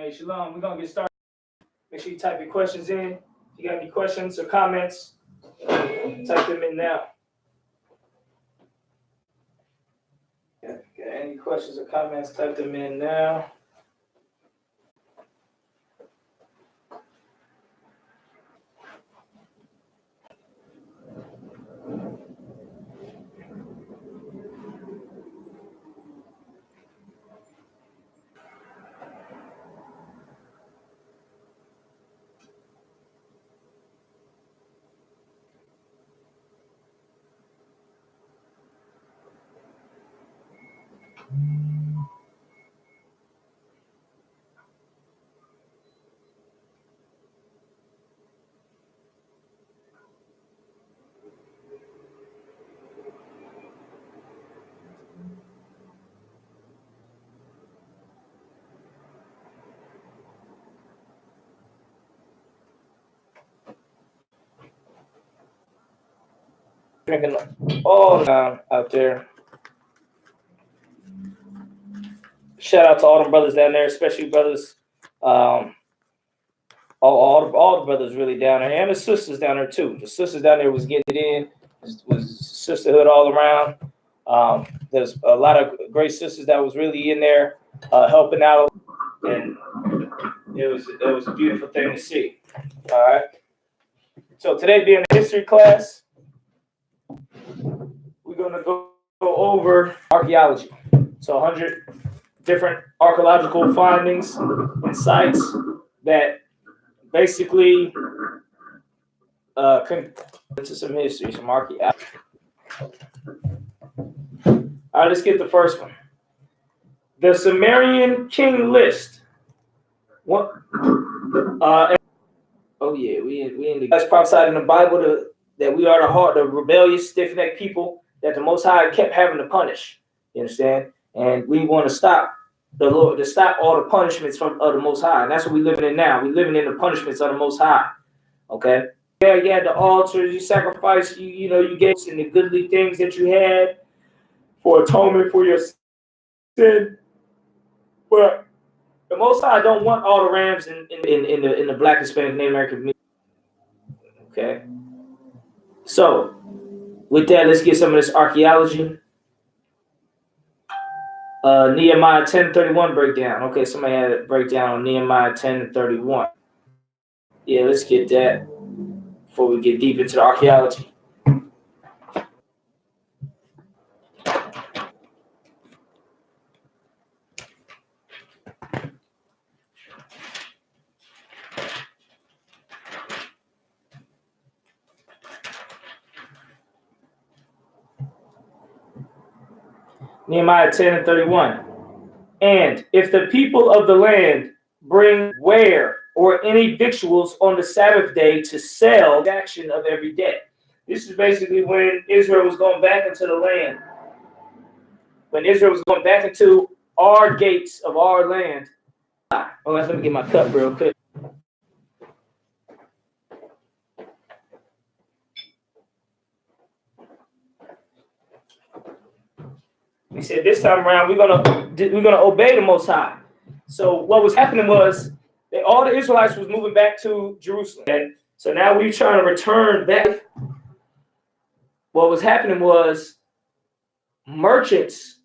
Hey, Shalom, we're going to get started. Make sure you type your questions in. If you got any questions or comments, type them in now. Got any questions or comments, type them in now. Drinking all out there. Shout out to all them brothers down there, especially brothers, all the brothers really down there, and the sisters down there too. The sisters down there was getting it in, was sisterhood all around. There's a lot of great sisters that was really in there helping out, and it was a beautiful thing to see. All right. So today being a history class, we're gonna go over archaeology. So 100 different archaeological findings and sites that basically into some history, some archaeology. All right, let's get the first one. The Sumerian king list. What? Oh yeah, we in the. That's prophesied in the Bible that we are the rebellious, stiff-necked people that the Most High kept having to punish. You understand? And we want to stop the Lord, to stop all the punishments of the Most High. And that's what we're living in now. We're living in the punishments of the Most High. Okay? Yeah, you had the altars, you sacrificed, you gave in the goodly things that you had for atonement for your sin. But the Most High don't want all the rams in the Black, Hispanic, Native American community. Okay? So, with that, let's get some of this archaeology. Nehemiah 10:31 breakdown. Okay, somebody had a breakdown on Nehemiah 10:31. Yeah, let's get that before we get deep into the archaeology. Nehemiah 10:31. And if the people of the land bring ware or any victuals on the Sabbath day to sell, the action of every day. This is basically when Israel was going back into the land. When Israel was going back into our gates of our land. Oh, let me get my cup real quick. We said this time around we're gonna obey the Most High. So what was happening was that all the Israelites was moving back to Jerusalem. And so now we're trying to return back. What was happening was merchants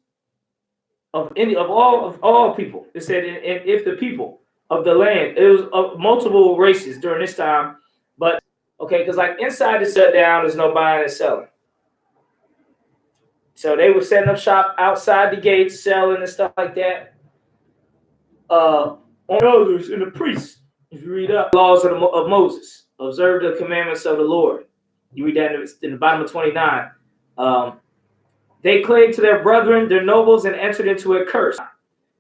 of all people. It said, and if the people of the land, it was multiple races during this time, but okay, because like inside the shut down, there's no buying and selling. So they were setting up shop outside the gates, selling and stuff like that. On elders and the priests, if you read up laws of Moses, observe the commandments of the Lord. You read that in the bottom of 29. They clave to their brethren, their nobles, and entered into a curse,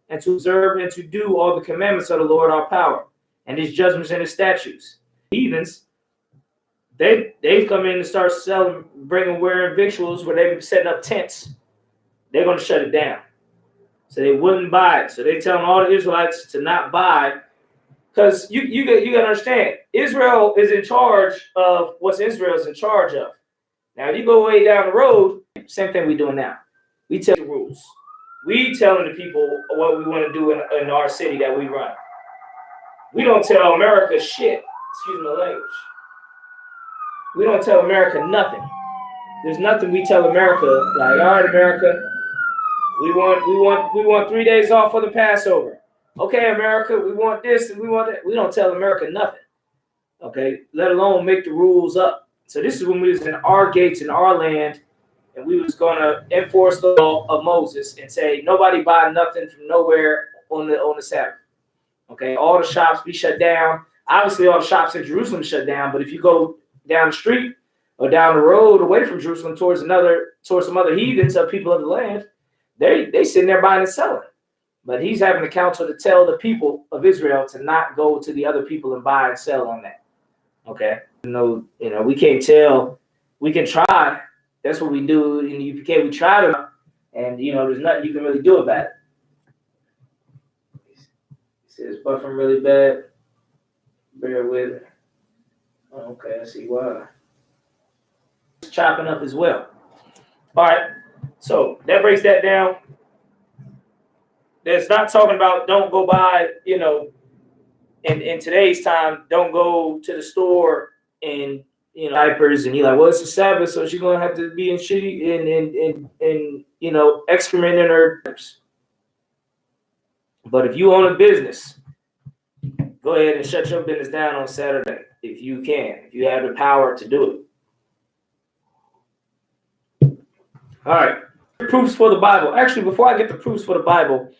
and to observe and to do all the commandments of the Lord our power, and his judgments and his statutes. Heathens, they come in and start selling, bringing ware and victuals where they've been setting up tents. They're going to shut it down. So they wouldn't buy it. So they telling all the Israelites to not buy, because you got to understand, Israel is in charge of what Israel is in charge of. Now, if you go way down the road, same thing we're doing now. We tell the rules. We telling the people what we want to do in our city that we run. We don't tell America shit. Excuse my language. We don't tell America nothing. There's nothing we tell America like, all right, America, we want 3 days off for the Passover. Okay, America, we want this and we want that. We don't tell America nothing. Okay, let alone make the rules up. So this is when we was in our gates in our land, and we was gonna enforce the law of Moses and say nobody buy nothing from nowhere on the Sabbath. Okay, all the shops be shut down. Obviously, all the shops in Jerusalem shut down. But if you go down the street or down the road away from Jerusalem towards some other heathens or people of the land, they sitting there buying and selling. But he's having the counsel to tell the people of Israel to not go to the other people and buy and sell on that. Okay, we can't tell. We can try. That's what we do in the U.P.K. We try to, and there's nothing you can really do about it. It's buffering really bad. Bear with it. Okay, I see why. It's chopping up as well. All right, so that breaks that down. That's not talking about don't go buy, in today's time, don't go to the store and diapers, and you're like, well, it's a Sabbath, so she's gonna have to be in shitty and excrement in her. But if you own a business, go ahead and shut your business down on Saturday if you can, if you have the power to do it. All right, proofs for the Bible. Actually, before I get the proofs for the Bible,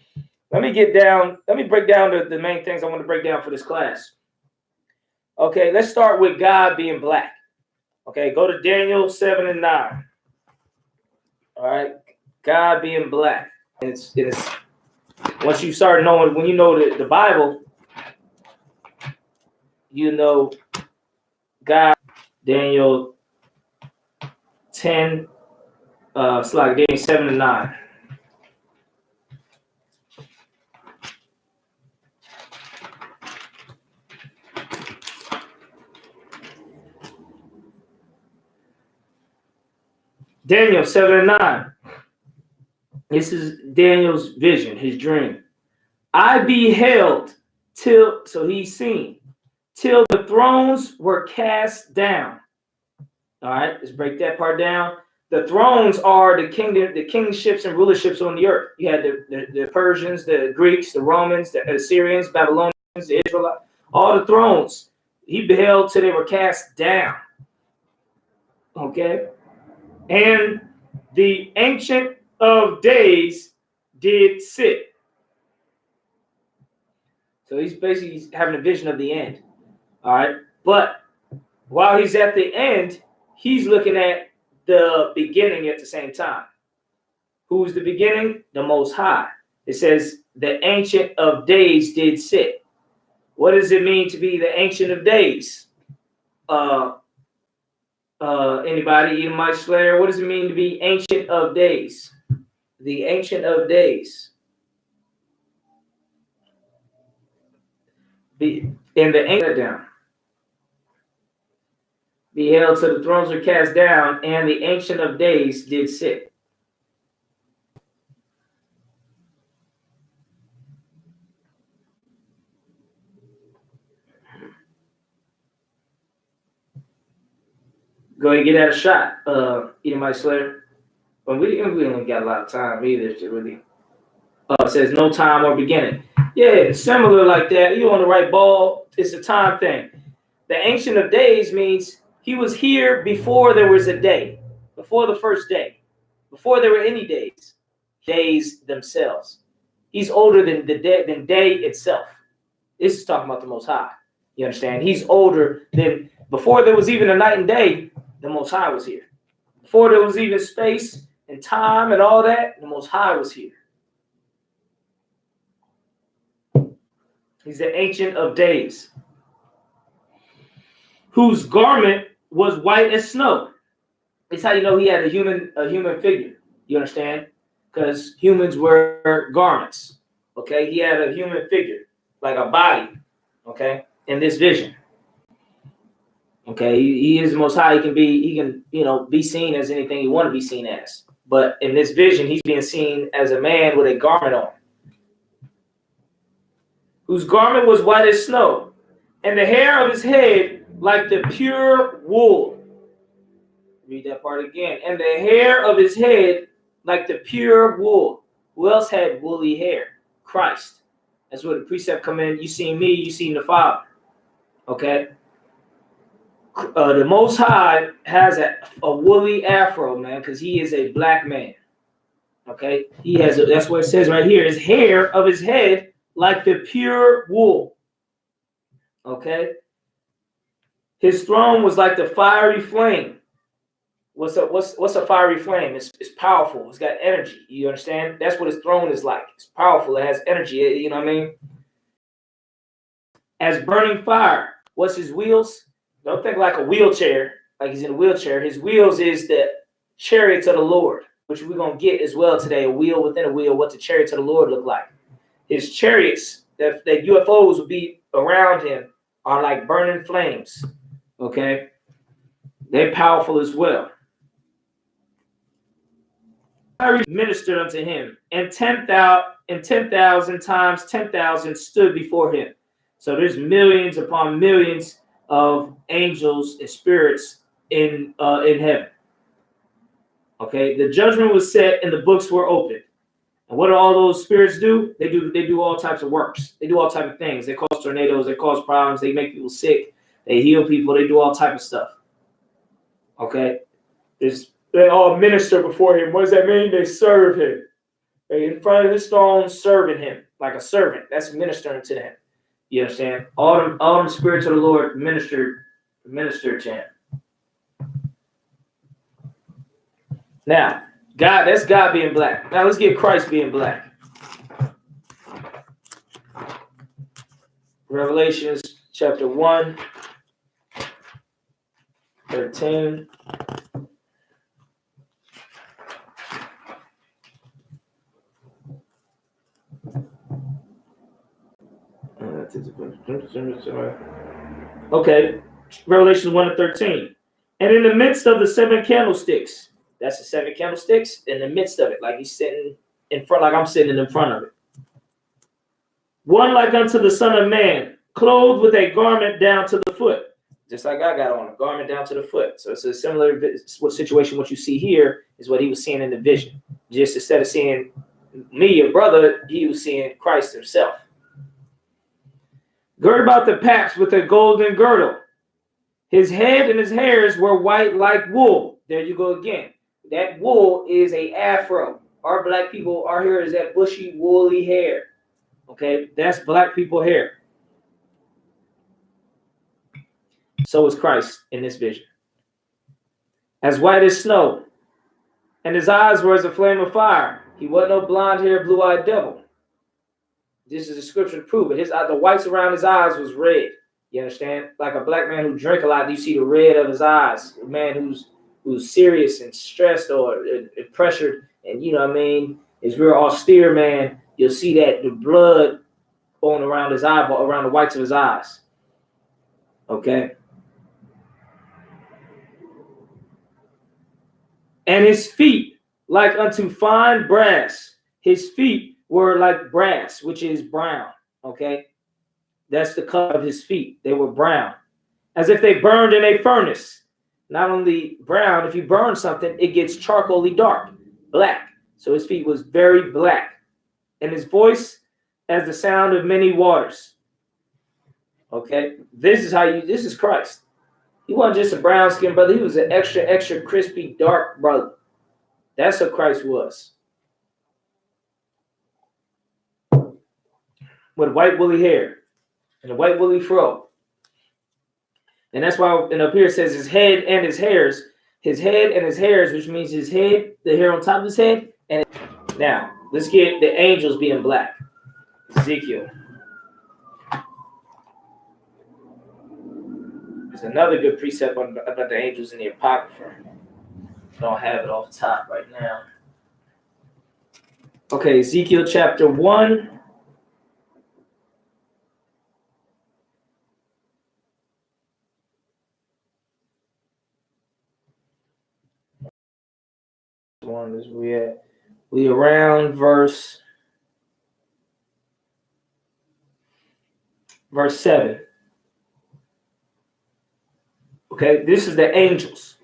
let me break down the main things I want to break down for this class. Okay, let's start with God being black. Okay, go to Daniel 7 and 9. All right, God being black. It's once you start knowing, when you know the Bible, God. Daniel 10, Daniel 7 and 9. Daniel 7 and 9. This is Daniel's vision, his dream. I beheld so he's seen, till the thrones were cast down. All right, let's break that part down. The thrones are the kingships and rulerships on the earth. You had the Persians, the Greeks, the Romans, the Assyrians, Babylonians, the Israelites, all the thrones. He beheld till they were cast down. Okay. And the Ancient of Days did sit. So he's basically having a vision of the end. All right. But while he's at the end, he's looking at the beginning at the same time. Who's the beginning? The Most High. It says the Ancient of Days did sit. What does it mean to be the Ancient of Days? Anybody? Edomite Slayer? What does it mean to be Ancient of Days? The Ancient of Days. In the ancient down. Beheld till the thrones were cast down, and the Ancient of Days did sit. Go ahead and get that a shot, Edomite Slayer. But we only got a lot of time either to really. It says no time or beginning. Yeah, similar like that. You on the right ball. It's a time thing. The Ancient of Days means he was here before there was a day, before the first day, before there were any days themselves. He's older than day itself. This is talking about the Most High. You understand? He's older than before there was even a night and day. The Most High was here. Before there was even space and time and all that, the Most High was here. He's the Ancient of Days, whose garment was white as snow. It's how you know he had a human figure. You understand? Because humans wear garments. Okay, he had a human figure, like a body. Okay, in this vision. Okay, he is the Most High. He can be seen as anything you want to be seen as. But in this vision, he's being seen as a man with a garment on. whose garment was white as snow, and the hair of his head like the pure wool. Read that part again. And the hair of his head like the pure wool. Who else had woolly hair? Christ. That's where the precept come in. You seen me, you seen the Father. Okay. The Most High has a woolly afro, man, because he is a black man. Okay. He has that's what it says right here. His hair of his head like the pure wool. Okay. His throne was like the fiery flame. What's a fiery flame? It's powerful. It's got energy. You understand? That's what his throne is like. It's powerful. It has energy. You know what I mean? As burning fire. What's his wheels? Don't think like a wheelchair, like he's in a wheelchair. His wheels is the chariots of the Lord, which we're going to get as well today. A wheel within a wheel. What the chariots of the Lord look like. His chariots, that UFOs will be around him, are like burning flames. Okay? They're powerful as well. Ministered unto him, and 10,000 times 10,000 stood before him. So there's millions upon millions of angels and spirits in heaven. Okay, the judgment was set and the books were opened. And what do all those spirits do? They do all types of works. They do all types of things. They cause tornadoes. They cause problems. They make people sick. They heal people. They do all type of stuff. Okay, they all minister before him. What does that mean? They serve him. They're in front of his throne, serving him like a servant. That's ministering to him. You understand? All them spirits of the Lord ministered to him. Now, that's God being black. Now let's get Christ being black. Revelations chapter 1, 13. Okay, Revelation 1 and 13. And in the midst of the 7 candlesticks, that's the 7 candlesticks, in the midst of it, like he's sitting in front, like I'm sitting in front of it. One like unto the Son of Man, clothed with a garment down to the foot, just like I got on, a garment down to the foot. So it's a similar situation. What you see here is what he was seeing in the vision. Just instead of seeing me, your brother, he was seeing Christ himself. Girt about the paps with a golden girdle. His head and his hairs were white like wool. There you go again. That wool is a afro. Our black people, our hair is that bushy, woolly hair. Okay, that's black people hair. So is Christ in this vision. As white as snow. And his eyes were as a flame of fire. He wasn't no blonde-haired, blue-eyed devil. This is a scripture to prove it. The whites around his eyes was red. You understand? Like a black man who drink a lot, you see the red of his eyes. A man who's serious and stressed or pressured, and you know what I mean, is real austere, man. You'll see that the blood going around his eyeball, around the whites of his eyes. Okay. And his feet like unto fine brass. His feet were like brass, which is brown. Okay. That's the color of his feet. They were brown, as if they burned in a furnace. Not only brown, if you burn something, it gets charcoaly dark, black. So his feet was very black. And his voice as the sound of many waters. Okay, this is Christ. He wasn't just a brown skinned brother. He was an extra crispy, dark brother. That's what Christ was. With white woolly hair and a white woolly fro. And that's why, and up here it says his head and his hairs, which means his head, the hair on top of his head. And now let's get the angels being black. Ezekiel. There's another good precept about the angels in the Apocrypha. I don't have it off the top right now. Okay, Ezekiel chapter 1. One is we around verse verse 7. Okay, this is the angels.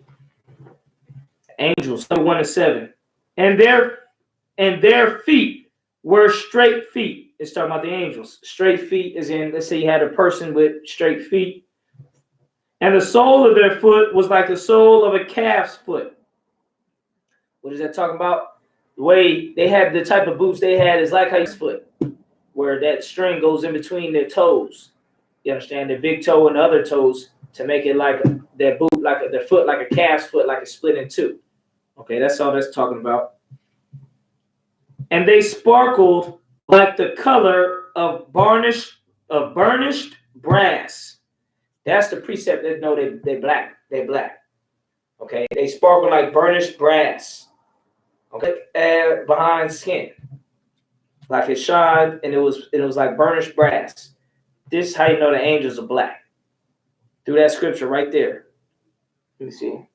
Angels, 1 and 7. And their feet were straight feet. It's talking about the angels. Straight feet is in, let's say you had a person with straight feet. And the sole of their foot was like the sole of a calf's foot. What is that talking about? The way they had, the type of boots they had is like a foot, where that string goes in between their toes. You understand? The big toe and the other toes to make it like their boot, like their foot, like a calf's foot, like it's split in two. Okay, that's all that's talking about. And they sparkled like the color of burnished brass. That's the precept that know they black. They black. Okay, they sparkle like burnished brass. Okay, behind skin, like it shined, and it was like burnished brass. This is how you know the angels are black. Through that scripture right there. Let me see.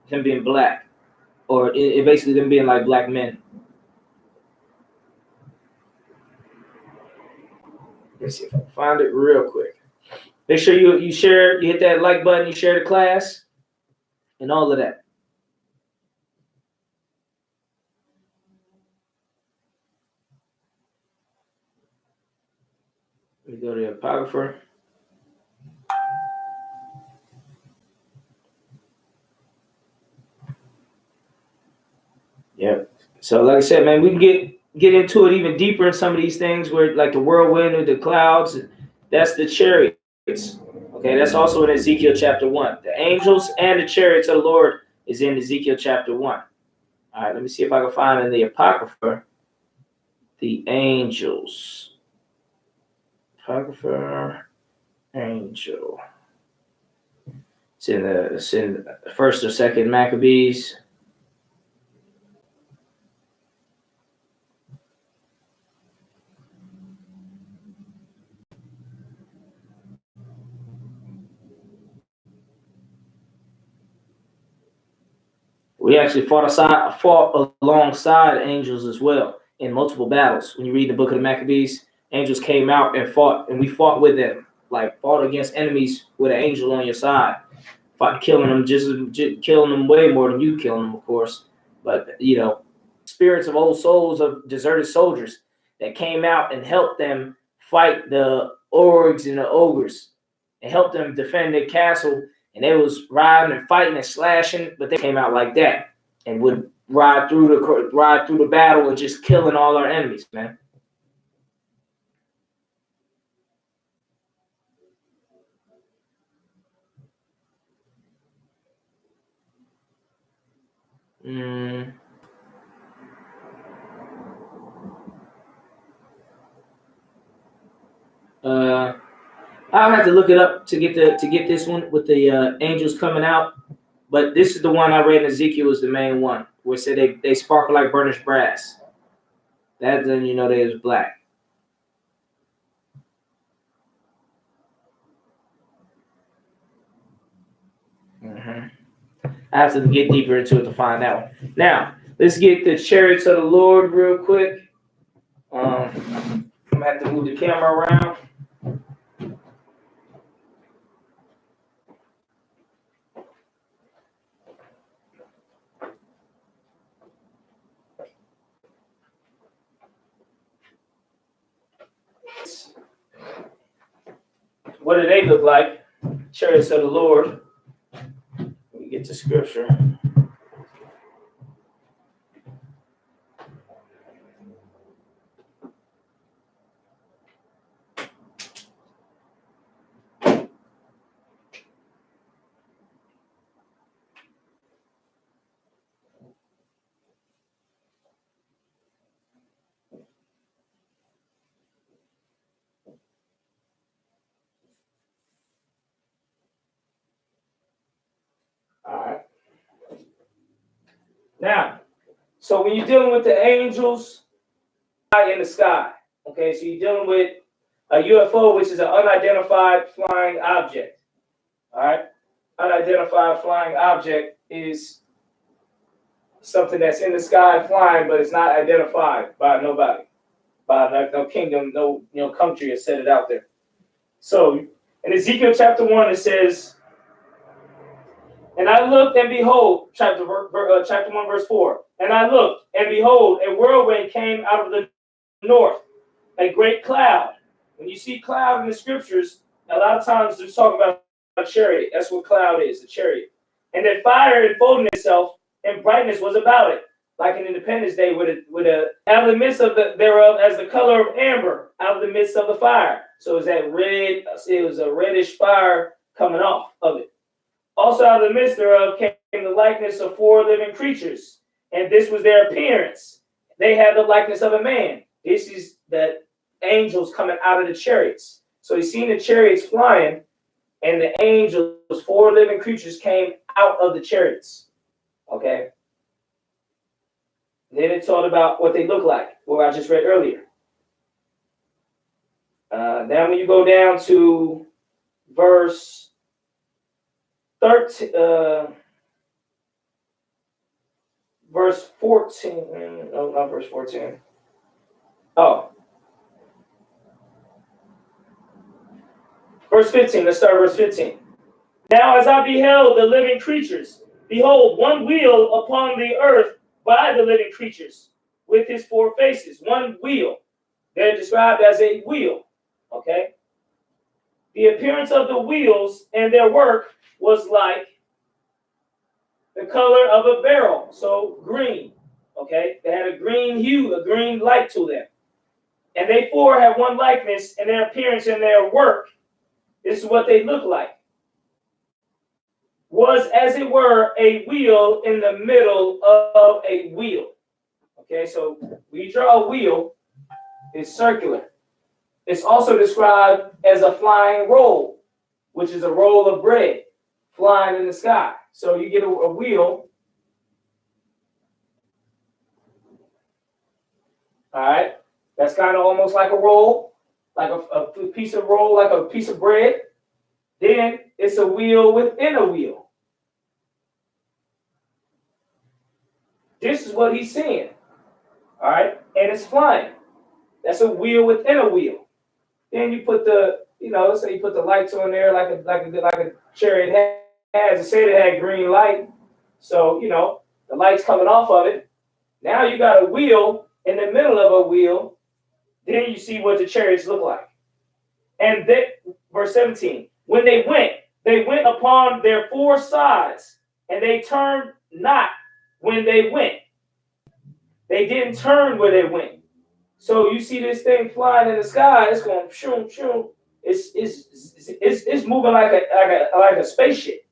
Him being black, or it basically them being like black men. Let's see if I can find it real quick. Make sure you share, you hit that like button, you share the class, and all of that. Let me go to the Apocrypha. Yep. So like I said, man, we can get into it even deeper in some of these things where like the whirlwind or the clouds, that's the chariots. Okay, that's also in Ezekiel chapter 1. The angels and the chariots of the Lord is in Ezekiel chapter 1. All right, let me see if I can find in the Apocrypha the angels. Apocrypha angel. It's in the first or second Maccabees. We actually fought alongside angels as well in multiple battles. When you read the book of the Maccabees, angels came out and fought, and we fought with them, like fought against enemies with an angel on your side, fought killing them, just killing them way more than you killing them, of course. But you know, spirits of old souls of deserted soldiers that came out and helped them fight the orgs and the ogres, and helped them defend their castle. And they was riding and fighting and slashing, but they came out like that and would ride through the battle and just killing all our enemies, man. I'll have to look it up to get this one with the angels coming out. But this is the one I read in Ezekiel was the main one, where it said they sparkle like burnished brass. That then you know they was black. I have to get deeper into it to find that one. Now, let's get the chariots of the Lord real quick. I'm gonna have to move the camera around. What do they look like? Chariots of the Lord. Let me get the scripture. All right. Now, so when you're dealing with the angels in the sky, okay, so you're dealing with a UFO, which is an unidentified flying object. All right. Unidentified flying object is something that's in the sky flying, but it's not identified by nobody. by no kingdom, no country has set it out there. So in Ezekiel chapter 1, it says, and I looked and behold, chapter 1, verse 4. And I looked and behold, a whirlwind came out of the north, a great cloud. When you see cloud in the scriptures, a lot of times they're talking about a chariot. That's what cloud is, a chariot. And that fire enfolding itself, and brightness was about it, like an Independence Day with a out of the midst of thereof as the color of amber, out of the midst of the fire. So it's that red, it was a reddish fire coming off of it. Also out of the midst thereof came the likeness of 4 living creatures, and this was their appearance. They had the likeness of a man. This is the angels coming out of the chariots. So he's seen the chariots flying, and the angels, 4 living creatures, came out of the chariots. Okay. Then it taught about what they look like, what I just read earlier. Now when you go down to verse 13, verse 14. No, not verse 14. Oh. Verse 15. Let's start verse 15. Now as I beheld the living creatures, behold, one wheel upon the earth by the living creatures, with his 4 faces. One wheel. They're described as a wheel. Okay. The appearance of the wheels and their work was like the color of a beryl, so green. Okay, they had a green hue, a green light to them. And they 4 have one likeness in their appearance and their work. This is what they look like. Was as it were a wheel in the middle of a wheel. Okay, so when you draw a wheel, it's circular. It's also described as a flying roll, which is a roll of bread flying in the sky. So you get a wheel. All right, that's kind of almost like a roll, like a piece of roll, like a piece of bread. Then it's a wheel within a wheel. This is what he's seeing. All right, and it's flying. That's a wheel within a wheel. Then you put the, let's say you put the lights on there like a chariot has. It said it had green light, so the light's coming off of it. Now you got a wheel in the middle of a wheel. Then you see what the chariots look like. And then, verse 17, when they went upon their 4 sides, and they turned not when they went. They didn't turn where they went. So you see this thing flying in the sky. It's going shoom shoom. It's moving like a spaceship.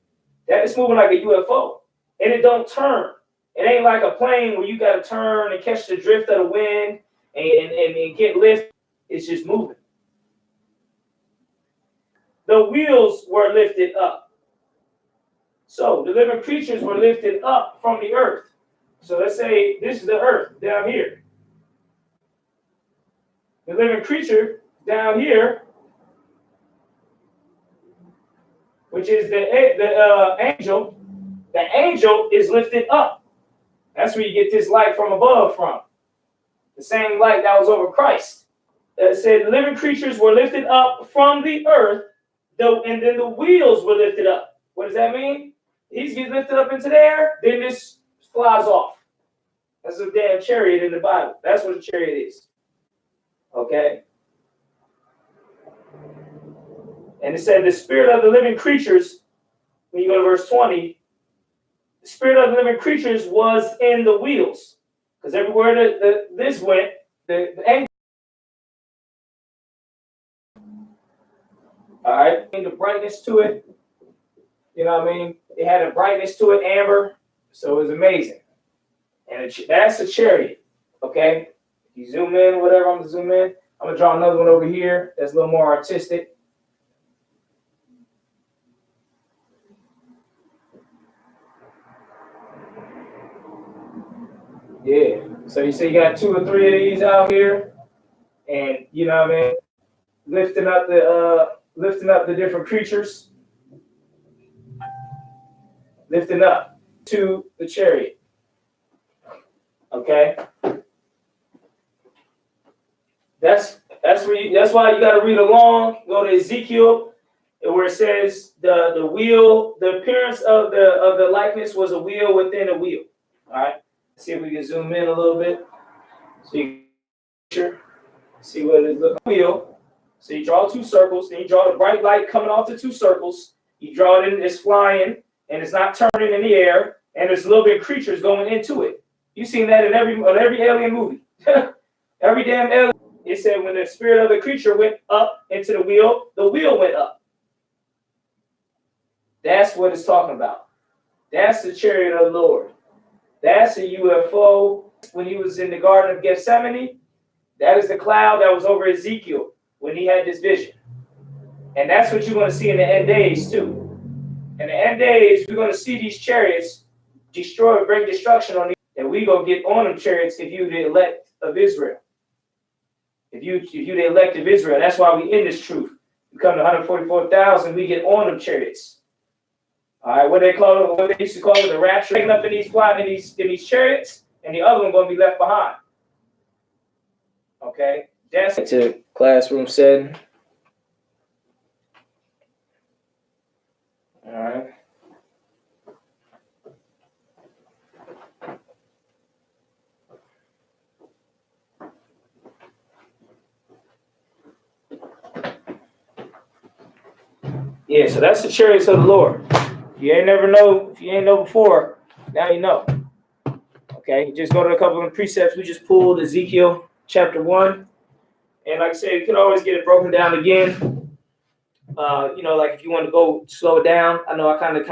It's moving like a UFO, and it don't turn. It ain't like a plane where you got to turn and catch the drift of the wind and get lift. It's just moving. The wheels were lifted up. So the living creatures were lifted up from the earth. So let's say this is the earth down here. The living creature down here, which is the angel. The angel is lifted up. That's where you get this light from above from. The same light that was over Christ. It said the living creatures were lifted up from the earth, and then the wheels were lifted up. What does that mean? These get lifted up into the air, then this flies off. That's a damn chariot in the Bible. That's what a chariot is. Okay? And it said the spirit of the living creatures, when you go to verse 20, the spirit of the living creatures was in the wheels. Because everywhere this went, the angel. All right, the brightness to it. You know what I mean? It had a brightness to it, amber. So it was amazing. And that's a chariot. Okay? If you zoom in, whatever, I'm going to zoom in. I'm going to draw another one over here that's a little more artistic. Yeah. So you see you got 2 or 3 of these out here. And you know what I mean? Lifting up the different creatures. Lifting up to the chariot. Okay? That's why you got to read along. Go to Ezekiel, where it says the wheel, the appearance of the likeness was a wheel within a wheel. All right. See if we can zoom in a little bit. So you can see what it looks like. Wheel. So you draw two circles, then you draw the bright light coming off the two circles. You draw it in, it's flying, and it's not turning in the air, and there's a little bit of creatures going into it. You've seen that in every alien movie. Every damn alien. It said when the spirit of the creature went up into the wheel went up. That's what it's talking about. That's the chariot of the Lord. That's a UFO. When he was in the Garden of Gethsemane, that is the cloud that was over Ezekiel when he had this vision. And that's what you're going to see in the end days too. In the end days, we're going to see these chariots destroy, bring destruction on these, and we're going to get on them chariots if you the elect of Israel. If you the elect of Israel, that's why we in this truth. We come to 144,000, we get on them chariots. All right, what they used to call it, the rapture, taking up in these chariots, and the other one going to be left behind. Okay, that's to classroom setting. All right. Yeah, so that's the chariots of the Lord. If you ain't know before, now you know. Okay, just go to a couple of precepts. We just pulled Ezekiel chapter 1. And like I said, you can always get it broken down again. Like if you want to go slow it down. I know I kind of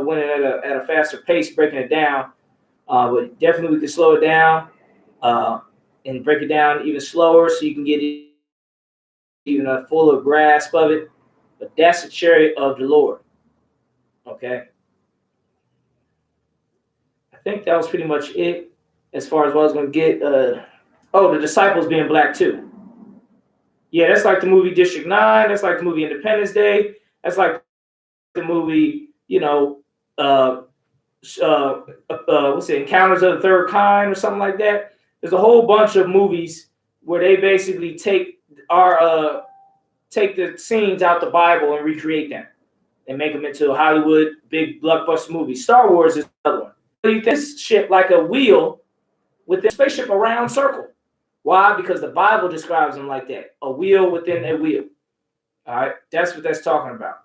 went in at a faster pace breaking it down. But definitely we can slow it down and break it down even slower so you can get even a fuller grasp of it. But that's the chariot of the Lord. Okay. I think that was pretty much it as far as what I was going to get. The disciples being black too. Yeah, that's like the movie District 9. That's like the movie Independence Day. That's like the movie, what's it, Encounters of the Third Kind or something like that. There's a whole bunch of movies where they basically take the scenes out the Bible and recreate them and make them into Hollywood big blockbuster movies. Star Wars is another one. You think this ship like a wheel with a spaceship around circle. Why? Because the Bible describes them like that. A wheel within a wheel. All right? That's what that's talking about.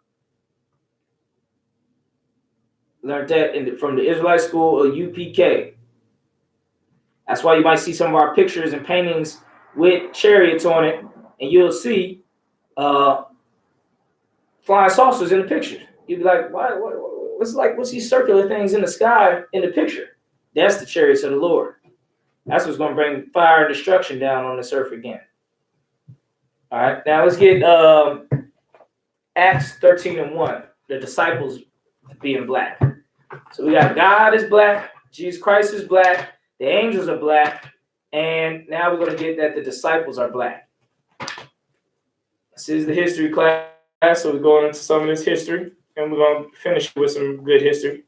Learned that from the Israelite school of UPK. That's why you might see some of our pictures and paintings with chariots on it, and you'll see flying saucers in the picture. You'd be like, what's these circular things in the sky in the picture? That's the chariots of the Lord. That's what's going to bring fire and destruction down on this earth again. All right, now let's get Acts 13:1, the disciples being black. So we got God is black, Jesus Christ is black, the angels are black, and now we're going to get that the disciples are black. This is the history class, so we're going into some of this history, and we're going to finish with some good history.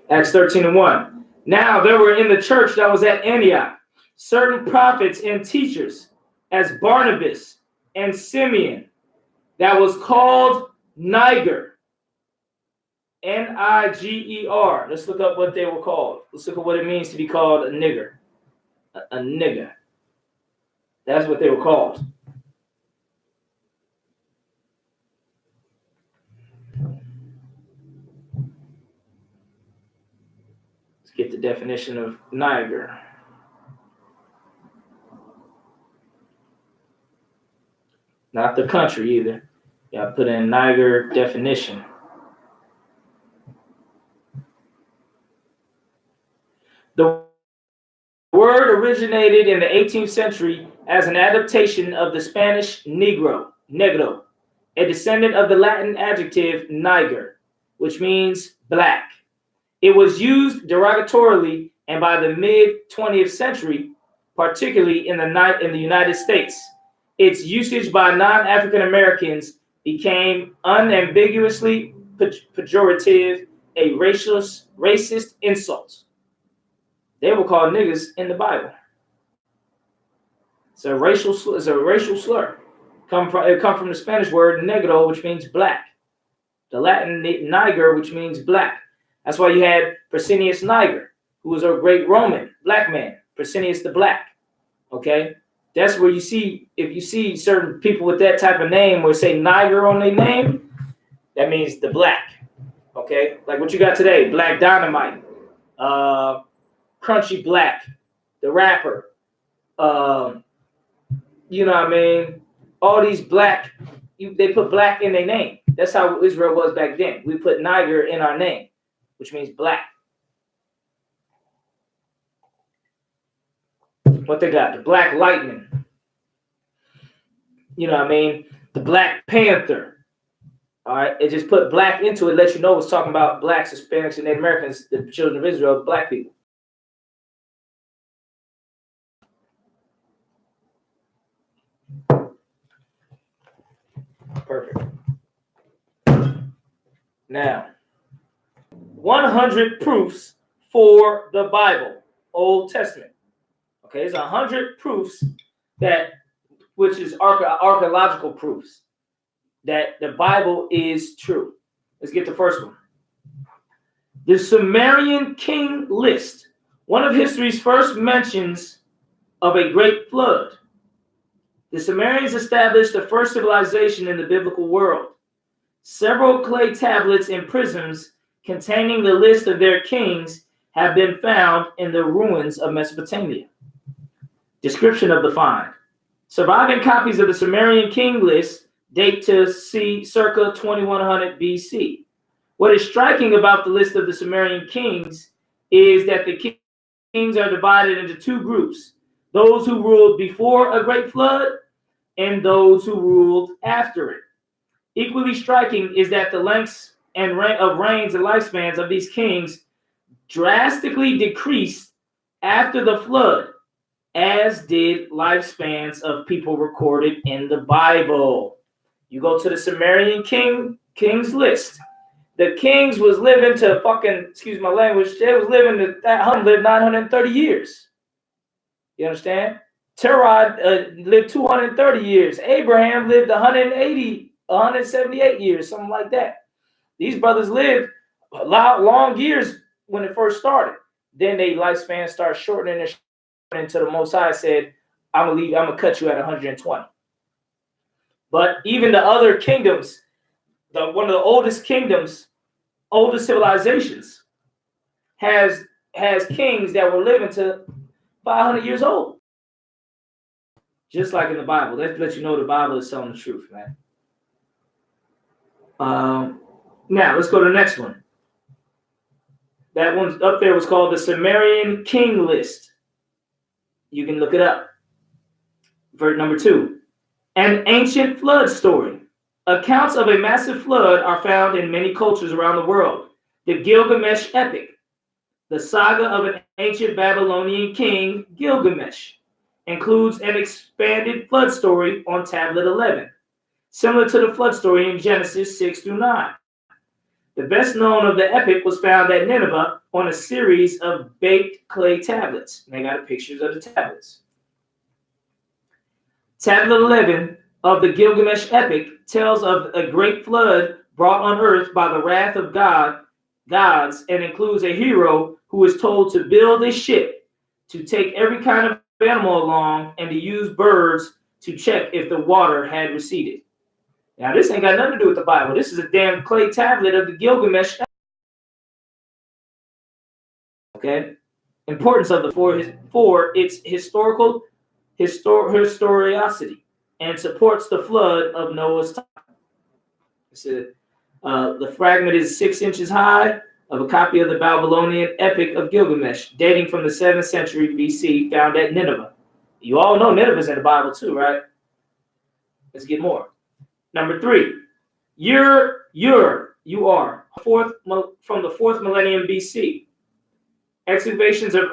Acts 13:1. Now there were in the church that was at Antioch certain prophets and teachers, as Barnabas and Simeon, that was called Niger. Niger. Let's look up what they were called. Let's look at what it means to be called a nigger. A nigger. That's what they were called. Let's get the definition of Niger. Not the country either. You gotta put in Niger definition. The word originated in the 18th century as an adaptation of the Spanish negro, a descendant of the Latin adjective niger, which means black. It was used derogatorily, and by the mid-20th century, particularly in the United States, its usage by non-African Americans became unambiguously pejorative, a racist insult. They were called niggas in the Bible. It's a racial slur. It comes from the Spanish word negro, which means black. The Latin niger, which means black. That's why you had Pescennius Niger, who was a great Roman black man, Pescennius the Black. Okay, that's where you see, if you see certain people with that type of name or say Niger on their name, that means the black. Okay, like what you got today, Black Dynamite, Crunchy Black, the rapper. You know what I mean? All these black, they put black in their name. That's how Israel was back then. We put Niger in our name, which means black. What they got? The Black Lightning. You know what I mean? The Black Panther. All right. It just put black into it, let you know it's talking about blacks, Hispanics, and Native Americans, the children of Israel, black people. Perfect. Now, 100 proofs for the Bible, Old Testament. Okay, there's 100 proofs which is archaeological proofs that the Bible is true. Let's get the first one. The Sumerian king list, one of history's first mentions of a great flood. The Sumerians established the first civilization in the biblical world. Several clay tablets and prisms containing the list of their kings have been found in the ruins of Mesopotamia. Description of the find. Surviving copies of the Sumerian king list date to circa 2100 BC. What is striking about the list of the Sumerian kings is that the kings are divided into two groups: those who ruled before a great flood and those who ruled after it. Equally striking is that the lengths and reigns and lifespans of these kings drastically decreased after the flood, as did lifespans of people recorded in the Bible. You go to the Sumerian kings list. The kings was living to fucking, excuse my language, they was living to lived 930 years. You understand? Terah lived 230 years. Abraham lived 178 years, something like that. These brothers lived long years when it first started. Then their lifespan started shortening until the Most High said, I'm gonna cut you at 120. But even the other kingdoms, one of the oldest kingdoms, oldest civilizations, has kings that were living to 500 years old. Just like in the Bible. Let's let you know the Bible is telling the truth, man. Now, let's go to the next one. That one up there was called the Sumerian King List. You can look it up. Verse number 2. An ancient flood story. Accounts of a massive flood are found in many cultures around the world. The Gilgamesh epic, the saga of an ancient Babylonian king, Gilgamesh, includes an expanded flood story on tablet 11, similar to the flood story in Genesis 6 through 9. The best known of the epic was found at Nineveh on a series of baked clay tablets. And they got pictures of the tablets. Tablet 11 of the Gilgamesh epic tells of a great flood brought on earth by the wrath of gods, and includes a hero who is told to build a ship, to take every kind of animal along, and to use birds to check if the water had receded. Now, this ain't got nothing to do with the Bible. This is a damn clay tablet of the Gilgamesh. Okay? Importance of the for its historicity, and supports the flood of Noah's time. The fragment is 6 inches high, of a copy of the Babylonian epic of Gilgamesh, dating from the 7th century BC, found at Nineveh. You all know Nineveh's in the Bible too, right? Let's get more. Number 3, you are from the 4th millennium BC. Excavations of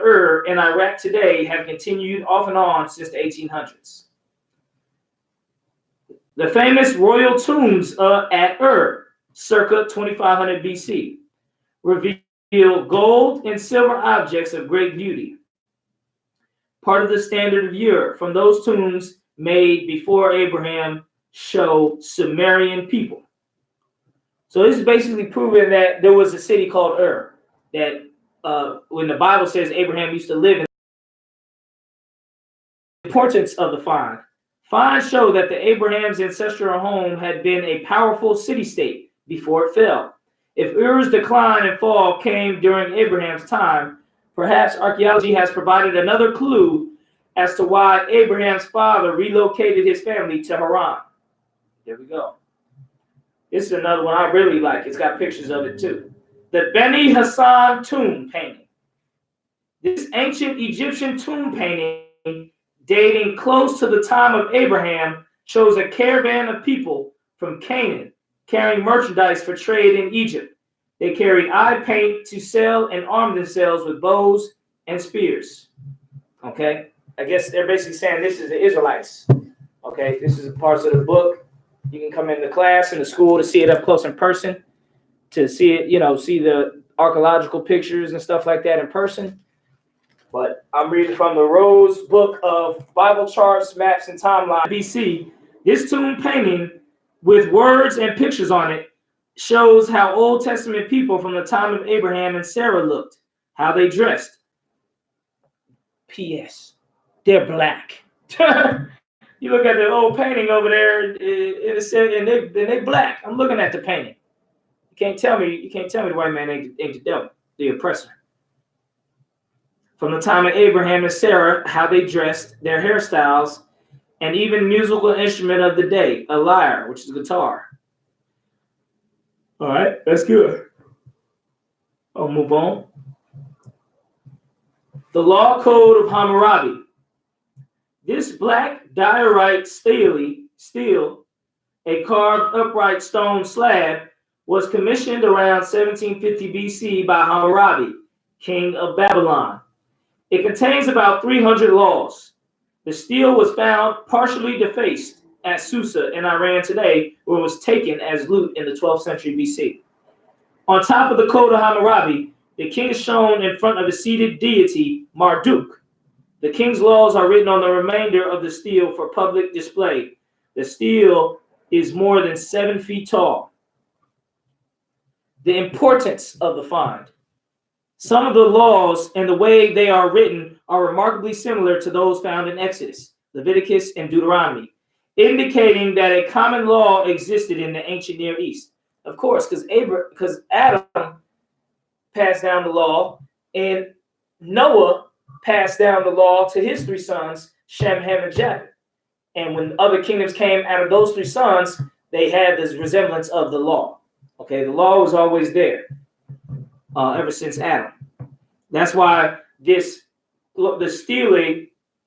in Iraq today have continued off and on since the 1800s. The famous royal tombs at circa 2500 BC, reveal gold and silver objects of great beauty. part of the standard of Europe. From those tombs made before Abraham show Sumerian people. So this is basically proving that there was a city called Ur, that when the Bible says Abraham used to live in. The importance of the find. Finds show that the Abraham's ancestral home had been a powerful city-state before it fell. If Ur's decline and fall came during Abraham's time, perhaps archaeology has provided another clue as to why Abraham's father relocated his family to Haran. There we go. This is another one I really like. It's got pictures of it too. The Beni Hassan tomb painting. This ancient Egyptian tomb painting, dating close to the time of Abraham, shows a caravan of people from Canaan carrying merchandise for trade in Egypt. They carried eye paint to sell and arm themselves with bows and spears. Okay, I guess they're basically saying this is the Israelites. Okay, this is parts of the book. You can come into class in the school to see it up close in person, to see it, see the archaeological pictures and stuff like that in person. But I'm reading from the Rose Book of Bible Charts, Maps, and Timeline, BC. This tomb painting with words and pictures on it shows how Old Testament people from the time of Abraham and Sarah looked, how they dressed. P.S. They're black. You look at the old painting over there, it said, and they black. I'm looking at the painting. You can't tell me the white man ain't the devil, the oppressor. From the time of Abraham and Sarah, how they dressed, their hairstyles, and even musical instrument of the day, a lyre, which is a guitar. All right, that's good. I'll move on. The Law Code of Hammurabi. This black diorite stele, a carved upright stone slab, was commissioned around 1750 BC by Hammurabi, king of Babylon. It contains about 300 laws. The stele was found partially defaced at Susa in Iran today, where it was taken as loot in the 12th century BC. On top of the Code of Hammurabi, the king is shown in front of a seated deity, Marduk. The king's laws are written on the remainder of the stele for public display. The stele is more than 7 feet tall. The importance of the find. Some of the laws and the way they are written are remarkably similar to those found in Exodus, Leviticus, and Deuteronomy, indicating that a common law existed in the ancient Near East. Of course, because Adam passed down the law, and Noah passed down the law to his 3 sons, Shem, Ham, and Japheth. And when other kingdoms came out of those 3 sons, they had this resemblance of the law. Okay, the law was always there. Ever since Adam. That's why the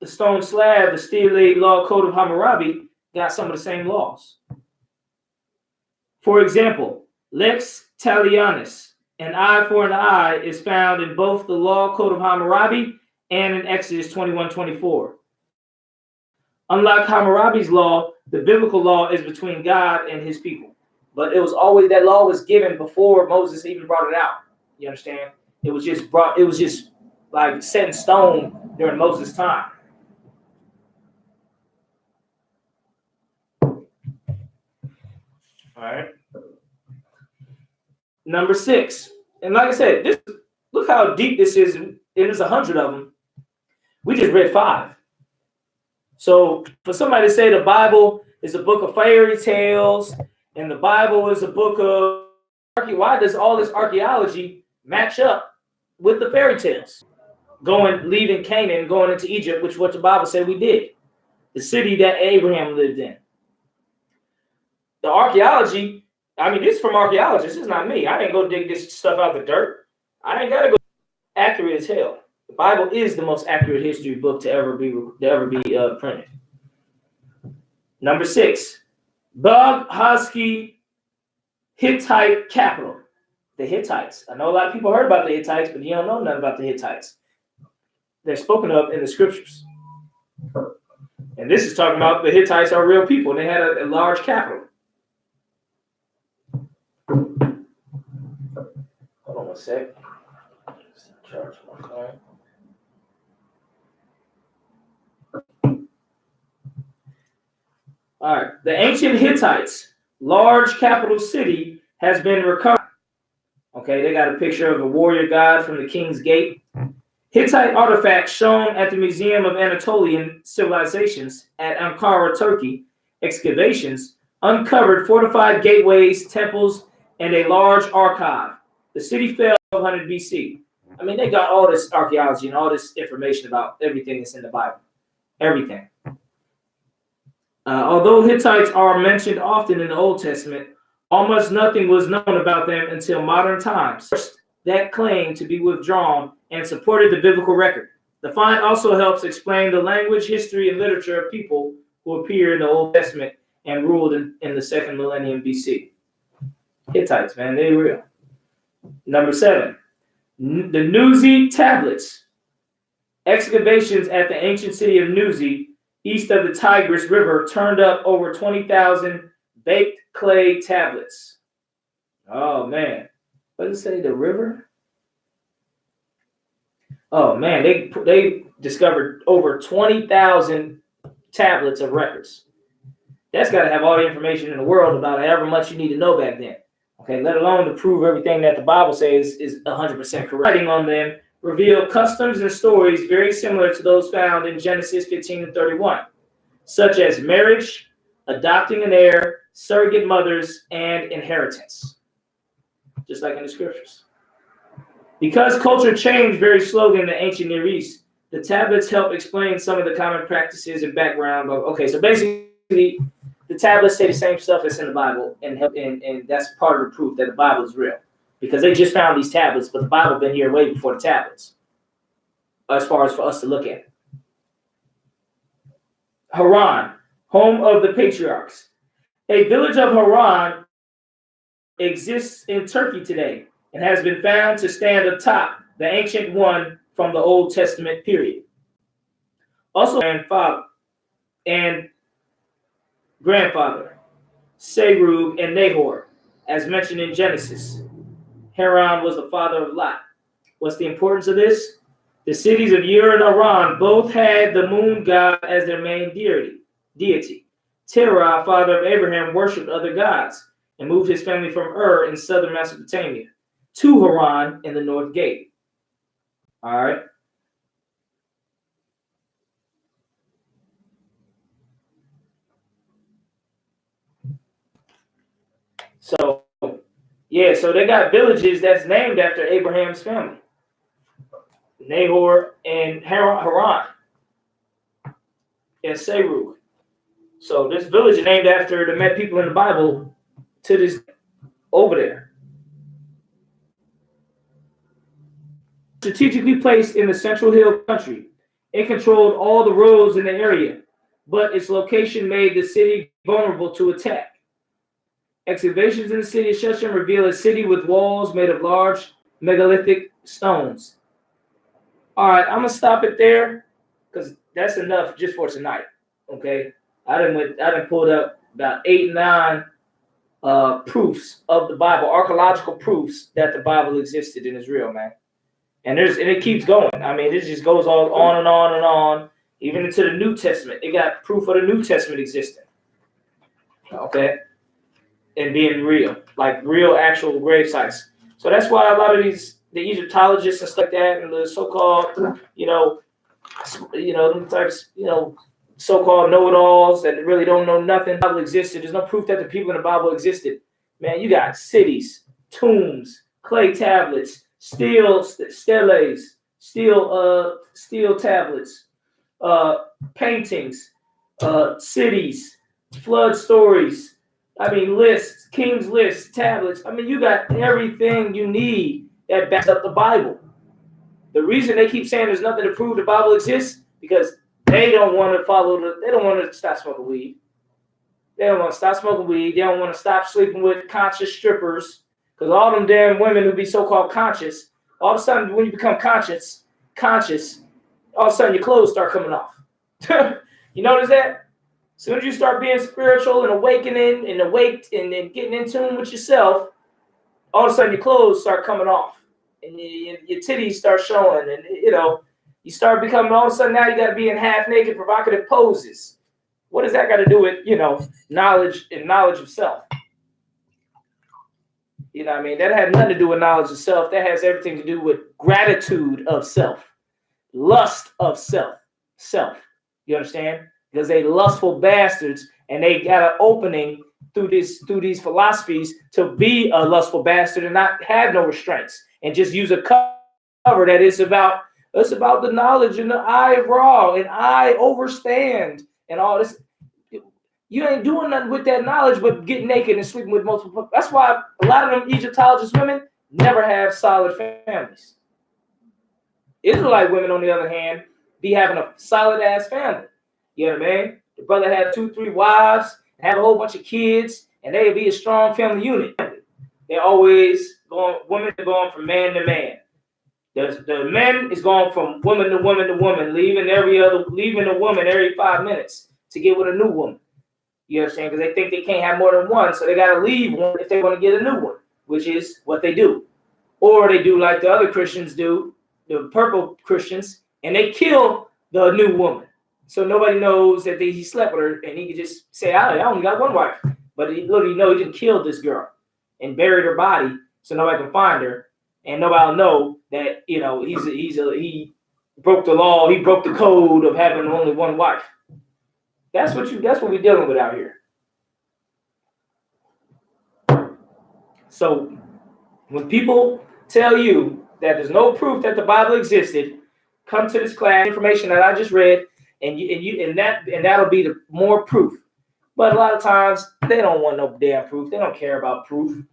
stone slab, the stele Law Code of Hammurabi got some of the same laws. For example, lex talionis, an eye for an eye, is found in both the Law Code of Hammurabi and in Exodus 21:24. Unlike Hammurabi's law, the biblical law is between God and his people. But it was always, that law was given before Moses even brought it out. You understand? It was just like set in stone during Moses' time. All right. Number 6. And like I said, look how deep this is. There's 100 of them. We just read 5. So for somebody to say the Bible is a book of fairy tales and the Bible is a book of, why does all this archaeology match up with the fairy tales? Leaving Canaan, going into Egypt, which is what the Bible said we did. The city that Abraham lived in. The archaeology, this is from archaeologists. This is not me. I didn't go dig this stuff out of the dirt. I ain't got to go. Accurate as hell. The Bible is the most accurate history book to ever be printed. Number 6, Bog Haski Hittite capital. The Hittites. I know a lot of people heard about the Hittites, but you don't know nothing about the Hittites. They're spoken of in the scriptures. And this is talking about the Hittites are real people. They had a large capital. Hold on one sec. Charge my phone. All right. The ancient Hittites' large capital city has been recovered. Okay, they got a picture of a warrior god from the King's Gate. Hittite artifacts shown at the Museum of Anatolian Civilizations at Ankara, Turkey. Excavations uncovered fortified gateways, temples, and a large archive. The city fell in 1200 BC. I mean, they got all this archaeology and all this information about everything that's in the Bible. Everything. Although Hittites are mentioned often in the Old Testament, almost nothing was known about them until modern times. That claimed to be withdrawn and supported the biblical record. The find also helps explain the language, history, and literature of people who appear in the Old Testament and ruled in the second millennium BC. Hittites, man, they real. Number 7, the Nuzi tablets. Excavations at the ancient city of Nuzi, east of the Tigris River, turned up over 20,000 baked clay tablets. Oh, man. What did it say, the river? Oh, man, they discovered over 20,000 tablets of records. That's got to have all the information in the world about however much you need to know back then. Okay, let alone to prove everything that the Bible says is 100% correct. Writing on them reveal customs and stories very similar to those found in Genesis 15 and 31, such as marriage, adopting an heir, surrogate mothers, and inheritance, just like in the scriptures. Because culture changed very slowly in the ancient Near East, the tablets help explain some of the common practices and background. Okay, so basically, the tablets say the same stuff that's in the Bible, and that's part of the proof that the Bible is real. Because they just found these tablets, but the Bible been here way before the tablets, as far as for us to look at. Haran, home of the patriarchs. A village of Haran exists in Turkey today and has been found to stand atop the ancient one from the Old Testament period. Also, grandfather, Serug and Nahor, as mentioned in Genesis. Haran was the father of Lot. What's the importance of this? The cities of Ur and Haran both had the moon god as their main deity. Terah, father of Abraham, worshipped other gods and moved his family from Ur in southern Mesopotamia to Haran in the North Gate. All right. So, yeah, so they got villages that's named after Abraham's family. Nahor and Haran and Serug. So this village is named after the met people in the Bible to this over there. Strategically placed in the Central Hill country, it controlled all the roads in the area, but its location made the city vulnerable to attack. Excavations in the city of Shechem reveal a city with walls made of large megalithic stones. All right, I'm gonna stop it there because that's enough just for tonight. Okay, I didn't pull up about 8, 9 proofs of the Bible, archaeological proofs that the Bible existed and is real, man. And it keeps going. I mean, it just goes all on and on and on, even into the New Testament. It got proof of the New Testament existing. Okay, and being real, like real actual grave sites. So that's why a lot of the Egyptologists and stuff like that, and the so-called, them types, so-called know-it-alls that really don't know nothing. The Bible existed. There's no proof that the people in the Bible existed. Man, you got cities, tombs, clay tablets, steel steles, steel tablets, paintings, cities, flood stories. I mean, lists, king's lists, tablets. I mean, you got everything you need that backs up the Bible. The reason they keep saying there's nothing to prove the Bible exists because they don't want to they don't want to stop smoking weed. They don't want to stop smoking weed. They don't want to stop sleeping with conscious strippers because all them damn women who be so-called conscious, all of a sudden when you become conscious, all of a sudden your clothes start coming off. You notice that? As soon as you start being spiritual and awakening and awaked and then getting in tune with yourself, all of a sudden your clothes start coming off and your titties start showing, and you start becoming, all of a sudden now you got to be in half naked provocative poses. What does that got to do with, knowledge and knowledge of self? You know what I mean? That had nothing to do with knowledge of self. That has everything to do with gratitude of self, lust of self. You understand? Because they lustful bastards, and they got an opening through these philosophies to be a lustful bastard and not have no restraints and just use a cover that is about the knowledge and the I raw and I overstand and all this. You ain't doing nothing with that knowledge but getting naked and sleeping with multiple people. That's why a lot of them Egyptologist women never have solid families. Israelite women, on the other hand, be having a solid ass family. You know what I mean? The brother had 2-3 wives, have a whole bunch of kids, and they'd be a strong family unit. They're always going, women are going from man to man. The men is going from woman to woman to woman, leaving a woman every 5 minutes to get with a new woman. You understand? Because they think they can't have more than one, so they got to leave one if they want to get a new one, which is what they do. Or they do like the other Christians do, the purple Christians, and they kill the new woman. So nobody knows that he slept with her, and he can just say, I only got one wife. But he literally knows he just killed this girl and buried her body so nobody can find her, and nobody will know that, he broke the law, he broke the code of having only one wife. That's what we're dealing with out here. So when people tell you that there's no proof that the Bible existed, come to this class, information that I just read, and that'll be the more proof. But a lot of times they don't want no damn proof. They don't care about proof.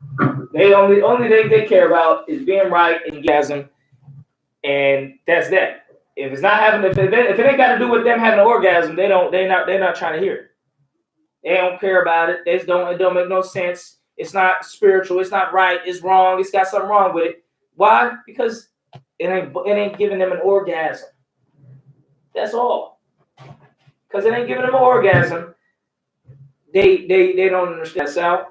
They only thing they care about is being right and orgasm, and that's that. If it's not having, if it ain't got to do with them having an orgasm, they're not trying to hear it. They don't care about it. It don't make no sense. It's not spiritual. It's not right. It's wrong. It's got something wrong with it. Why? Because it ain't giving them an orgasm. That's all. Because it ain't giving them an orgasm. They don't understand. So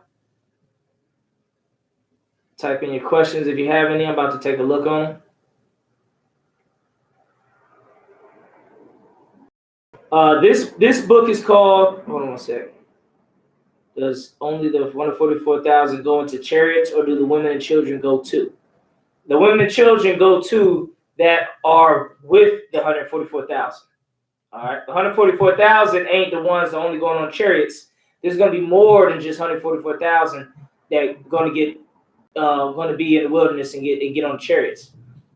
type in your questions if you have any. I'm about to take a look on them. This book is called, hold on one second. Does only the 144,000 go into chariots, or do the women and children go too? The women and children go too that are with the 144,000. All right, the 144,000 ain't the ones that only going on chariots. There's going to be more than just 144,000 that going to be in the wilderness and get on chariots.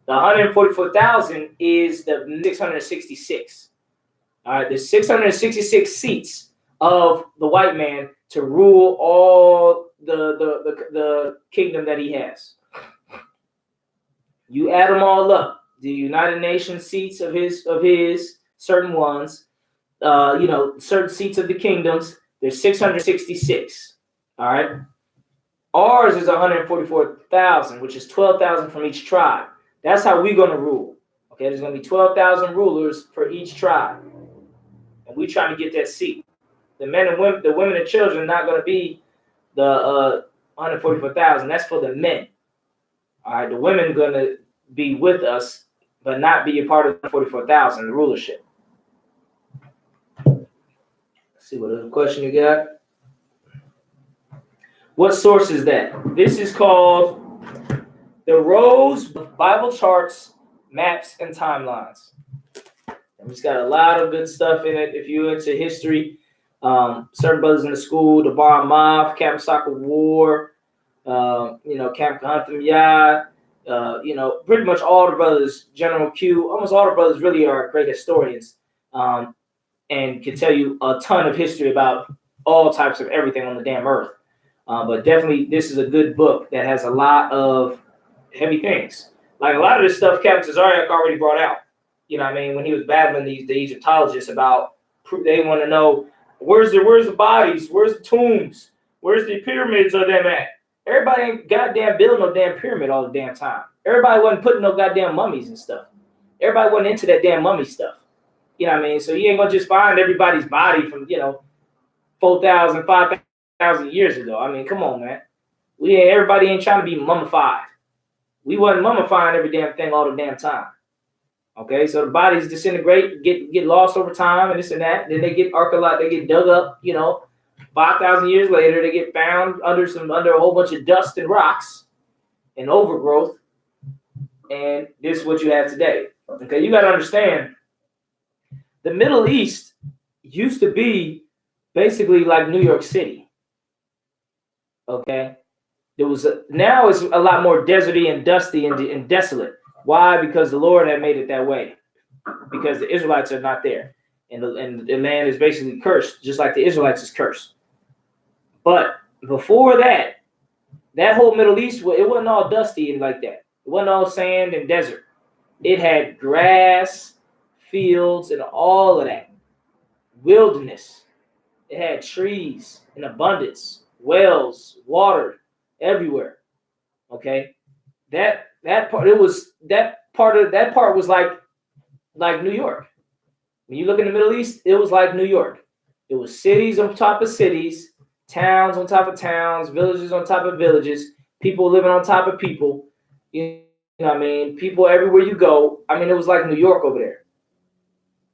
The 144,000 is the 666. All right, there's 666 seats of the white man to rule all the kingdom that he has. You add them all up, the United Nations seats of his certain ones, certain seats of the kingdoms. There's 666. All right. Ours is 144,000, which is 12,000 from each tribe. That's how we're going to rule. Okay, there's going to be 12,000 rulers for each tribe, and we're trying to get that seat. The men and women, the women and children, are not going to be the 144,000. That's for the men. All right, the women are going to be with us, but not be a part of the 144,000, the rulership. Let's see what other question you got. What source is that? This is called The Rose of Bible Charts, Maps, and Timelines. And it's got a lot of good stuff in it. If you're into history, certain brothers in the school, the Bar Mav, Camp Soccer War, Camp Kahantham Yah, pretty much all the brothers, General Q, almost all the brothers really are great historians, and can tell you a ton of history about all types of everything on the damn earth. But definitely, this is a good book that has a lot of heavy things. Like a lot of this stuff, Captain Tazariak already brought out. You know what I mean? When he was battling the Egyptologists about, they want to know, where's the bodies? Where's the tombs? Where's the pyramids of them at? Everybody ain't goddamn building no damn pyramid all the damn time. Everybody wasn't putting no goddamn mummies and stuff. Everybody wasn't into that damn mummy stuff. You know what I mean? So you ain't going to just find everybody's body from, 4,000, 5,000 years ago. I mean, come on, man. Everybody ain't trying to be mummified. We wasn't mummifying every damn thing all the damn time. Okay, so the bodies disintegrate, get lost over time, and this and that. Then they get they get dug up. 5,000 years later, they get found under a whole bunch of dust and rocks and overgrowth, and this is what you have today. Okay, you got to understand, the Middle East used to be basically like New York City. Okay, now it's a lot more deserty and dusty and desolate. Why? Because the Lord had made it that way. Because the Israelites are not there, and the land is basically cursed, just like the Israelites is cursed. But before that whole Middle East, it wasn't all dusty and like that. It wasn't all sand and desert. It had grass, fields, and all of that. Wilderness. It had trees in abundance, wells, water everywhere. Okay, that part was like New York. When you look in the Middle East, it was like New York. It was cities on top of cities, towns on top of towns, villages on top of villages, people living on top of people. You know what I mean? People everywhere you go. I mean, it was like New York over there.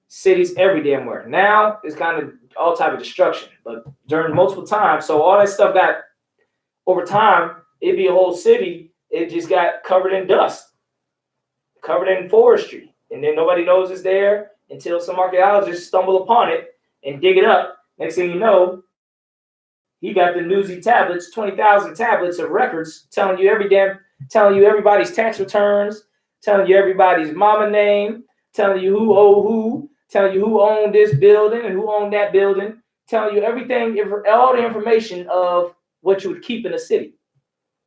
Cities every damn where. Now it's kind of all type of destruction, but during multiple times, so all that stuff got over time. It'd be a whole city. It just got covered in dust, covered in forestry, and then nobody knows it's there until some archaeologists stumble upon it and dig it up. Next thing you know, he got the newsy tablets, 20,000 tablets of records telling you everybody's tax returns, telling you everybody's mama name, telling you who owed who, telling you who owned this building and who owned that building, telling you everything, all the information of what you would keep in a city.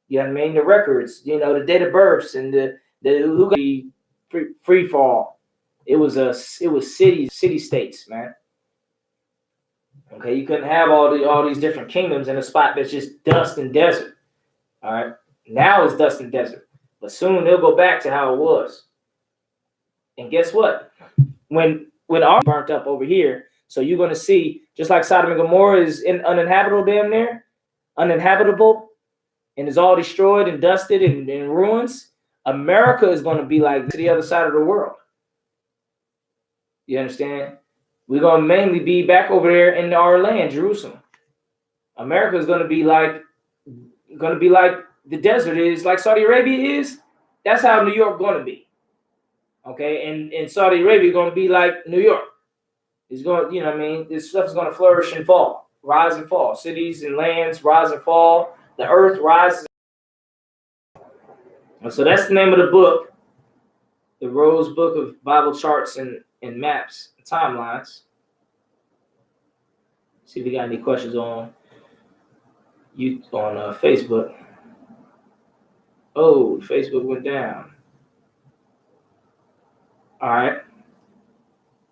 You know what I mean? The records, the date of births and the who got the free fall. It was city states, man. Okay, you couldn't have all these different kingdoms in a spot that's just dust and desert. All right, now it's dust and desert, but soon they'll go back to how it was. And guess what? When our burnt up over here, so you're going to see, just like Sodom and Gomorrah is uninhabitable, damn near uninhabitable, and is all destroyed and dusted and in ruins. America is going to be like to the other side of the world. You understand? We're going to mainly be back over there in our land, Jerusalem. America is going to be like the desert is, like Saudi Arabia is. That's how New York going to be. Okay, and Saudi Arabia going to be like New York. It's going, you know what I mean? This stuff is going to flourish and fall, rise and fall. Cities and lands rise and fall. The earth rises. And so that's the name of the book, the Rose Book of Bible Charts and Maps and Timelines. See if we got any questions on Facebook. Oh, Facebook went down. All right.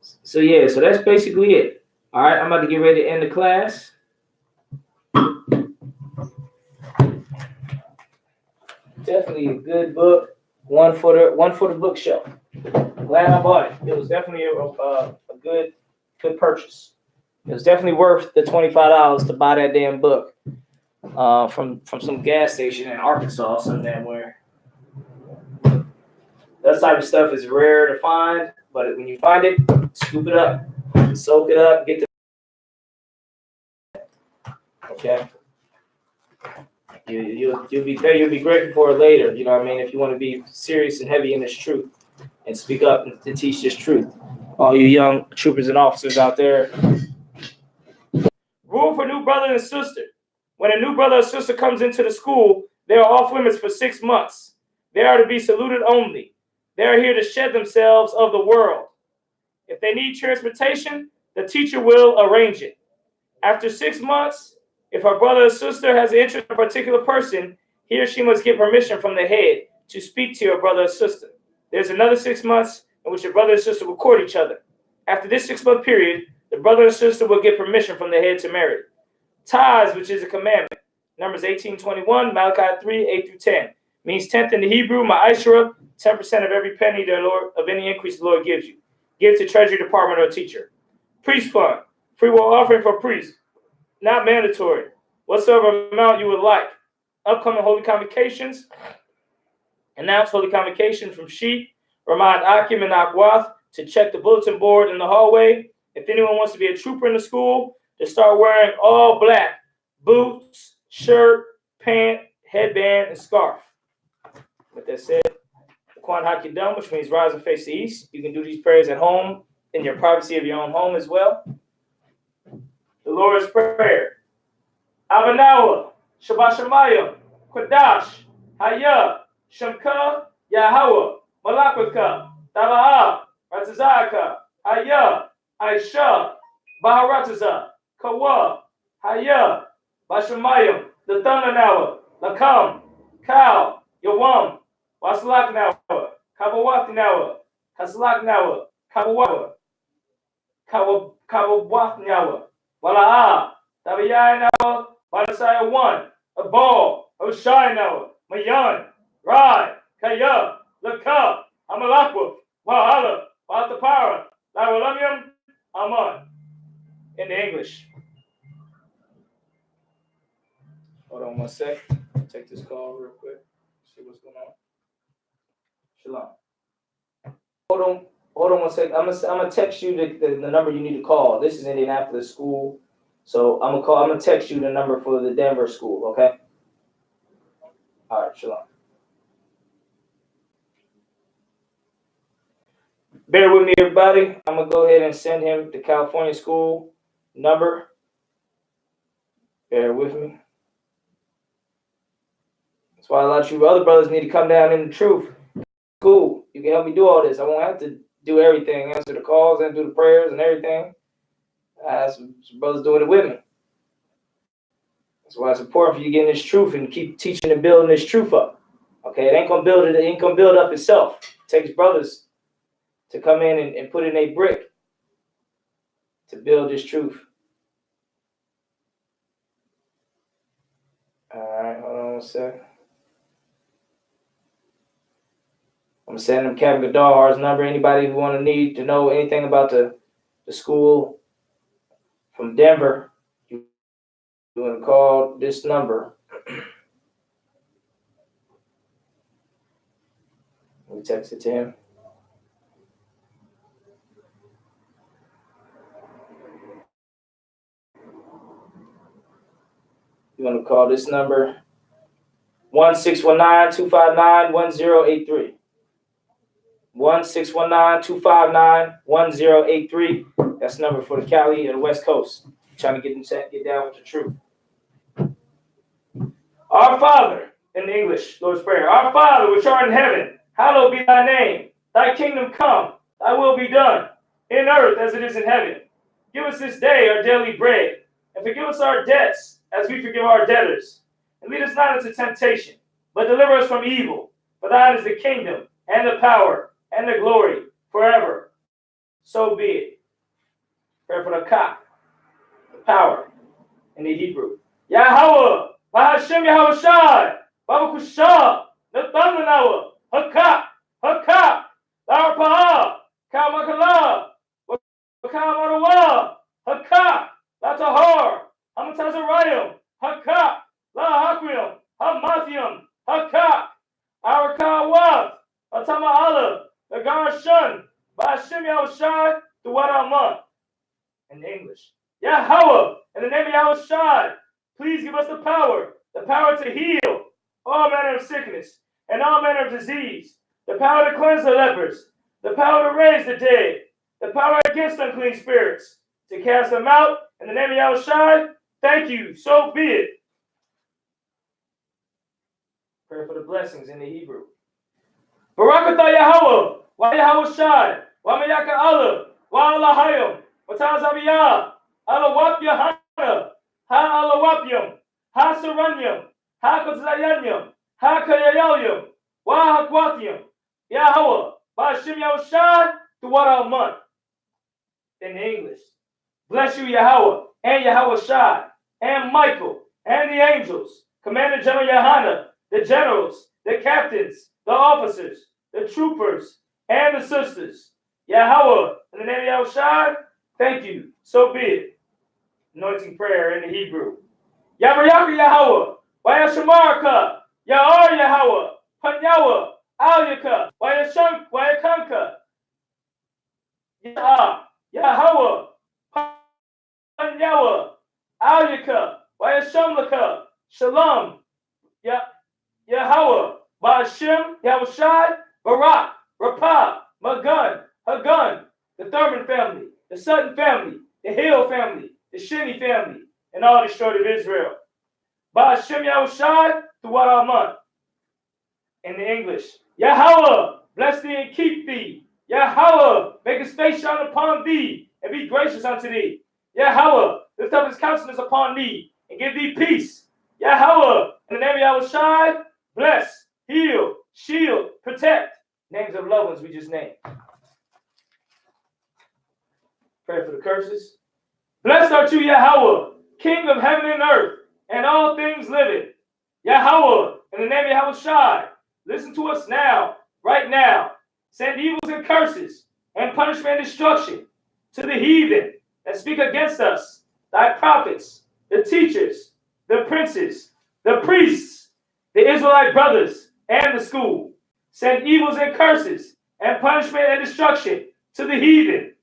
So yeah, so that's basically it. All right, I'm about to get ready to end the class. Definitely a good book. One for the bookshelf. Glad I bought it. It was definitely a good purchase. It was definitely worth the $25 to buy that damn book from some gas station in Arkansas, some damn where. That type of stuff is rare to find, but when you find it, scoop it up, soak it up, get the okay. You'll be grateful for it later. You know what I mean? If you want to be serious and heavy in this truth and speak up and teach this truth, all you young troopers and officers out there. Rule for new brother and sister. When a new brother or sister comes into the school, they are off limits for 6 months. They are to be saluted only. They are here to shed themselves of the world. If they need transportation, the teacher will arrange it. After 6 months, if our brother or sister has an interest in a particular person, he or she must get permission from the head to speak to your brother or sister. There's another 6 months in which your brother and sister will court each other. After this 6-month period, the brother and sister will get permission from the head to marry. Tithes, which is a commandment. Numbers 18:21, Malachi 3:8-10. Means tenth in the Hebrew, ma'ashra, 10% of every penny of any increase the Lord gives you. Give to Treasury Department or teacher. Priest fund, free will offering for priests. Not mandatory. Whatsoever amount you would like. Upcoming holy convocations. Announce holy convocation from sheep Remind Akim and Akwath to check the bulletin board in the hallway. If anyone wants to be a trooper in the school, to start wearing all black boots, shirt, pant, headband, and scarf. With that said, Kwan Hakidam, which means rise and face the east. You can do these prayers at home in your privacy of your own home as well. The Lord's Prayer. Abanawa, Shabbat Shemayim, Kodash, Haya, Shemka, Yahweh, Malakwaka, Taba'a, Ratazaka, Haya, Aisha, Baharataza, Kawa, Haya, Bashamayim, Lathanawa, Lakam, Kal, Yawam, Waslaknawa, Kabawatinawa, Kaslaknawa, Kabawa, Kabawatnawa, Wala'a, Tabayanawa, Balasaya 1, a ball, Oshinawa, Mayan, Rai, Kaya, Laka, Amalakwa, Wahala, Watapara, Lawalamium, Aman. In the English. Hold on 1 sec. Take this call real quick. See what's going on. Shalom. Hold on 1 sec. I'm gonna text you the number you need to call. This is Indianapolis school. So I'm gonna text you the number for the Denver school, okay? All right, shalom. Bear with me, everybody. I'm gonna go ahead and send him the California school number. Bear with me. That's why a lot of you other brothers need to come down in the truth. Cool. You can help me do all this. I won't have to do everything, answer the calls and do the prayers and everything. Some brothers doing it with me. That's why it's important for you to get in this truth and keep teaching and building this truth up. Okay, it ain't gonna build up itself. It takes brothers to come in and put in a brick to build this truth. All right, hold on 1 sec. I'm gonna send him Kevin Godar's number. Anybody who need to know anything about the school from Denver, you want to call this number. We text it to him. You want to call this number 1-619-259-1083. 1-619-259-1083. That's the number for the Cali or the West Coast. Trying to get down with the truth. Our Father, in the English, Lord's Prayer. Our Father, which art in heaven, hallowed be thy name. Thy kingdom come, thy will be done, in earth as it is in heaven. Give us this day our daily bread, and forgive us our debts, as we forgive our debtors. And lead us not into temptation, but deliver us from evil. For thine is the kingdom, and the power, and the glory, forever. So be it. Prayer for the cock, the power, in the Hebrew. Yahweh, Bahashem Yahweh Shai, Babakusha, Nathanawa, Hakak, Hakak, Larpaha, Kamakala, Kamarwa, Hakak, Latahar, Hamatazarayim, Hakak, La Hakwim, Hamathium, Hakak, Arakawat, Atama Allah, the Garshun, Bahashem Yahweh Shai, the Wadaman. In English. Yahweh, in the name of Yahweh Shai, please give us the power to heal all manner of sickness and all manner of disease, the power to cleanse the lepers, the power to raise the dead, the power against unclean spirits, to cast them out in the name of Yahweh Shai. Thank you, so be it. Pray for the blessings in the Hebrew. Barakatah Yahweh, wa Yahweh Shai, wa Mayaka Allah, wa Allahayim, wa Tazabiyah, Allah GEN.YAHANNA, Ha Alawapyum, Ha Saranyum, Ha Kazayanyum, Ha Kayayalyum, Wa Hakwathyum, Yahweh, Bashim Yahushai, to what our month. In English. Bless you, Yahweh, and Yahweh Shai, and Michael, and the angels, Commander General Yahanna, the generals, the captains, the officers, the troopers, and the sisters. Yahweh, in the name of Yahweh Shai, thank you, so be it. Anointing prayer in the Hebrew. Yabaraka Yahweh, Wayashamaraka, Yahar Yahweh, Panyawa, Al-Yaka, Wayakanka, Yahweh, Panyawa, Al-Yaka, Wayashamlaka, Shalom, Yahweh, Ba'ashem, Yahushai, Barak, Rapah, Magun, Hagun, the Thurman family, the Sutton family, the Hill family, the Shini family, and all the destroyed of Israel. Ba'ashem Yahushai, throughout our month. In the English, Yahweh, bless thee and keep thee. Yahweh, make his face shine upon thee and be gracious unto thee. Yahweh, lift up his countenance upon thee and give thee peace. Yahweh, in the name of Yahushai, bless, heal, shield, protect. Names of loved ones we just named. Pray for the curses. Blessed art you, Yahweh, King of heaven and earth, and all things living. Yahweh, in the name of Yahushai, listen to us now, right now. Send evils and curses and punishment and destruction to the heathen that speak against us, thy prophets, the teachers, the princes, the priests, the Israelite brothers, and the school. Send evils and curses and punishment and destruction to the heathen,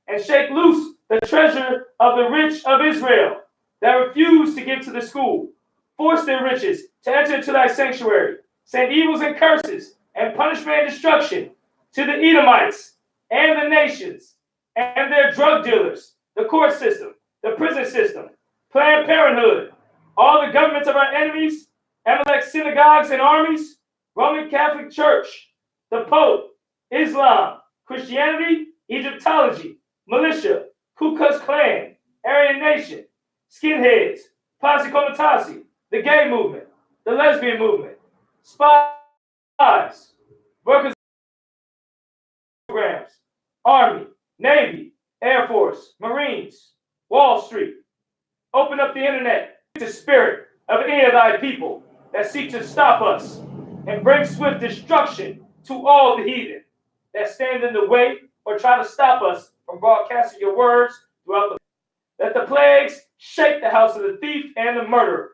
and shake loose the treasure of the rich of Israel that refuse to give to the school. Force their riches to enter into thy sanctuary. Send evils and curses and punishment and destruction to the Edomites and the nations and their drug dealers, the court system, the prison system, Planned Parenthood, all the governments of our enemies, Amalek synagogues and armies, Roman Catholic Church, the Pope, Islam, Christianity, Egyptology, militia, Ku Klux Klan, Aryan Nation, skinheads, Posse Comitatus, the gay movement, the lesbian movement, spies, workers programs, Army, Navy, Air Force, Marines, Wall Street. Open up the internet to the spirit of any of thy people that seek to stop us and bring swift destruction to all the heathen that stand in the way or try to stop us from broadcasting your words throughout the. Let the plagues shake the house of the thief and the murderer.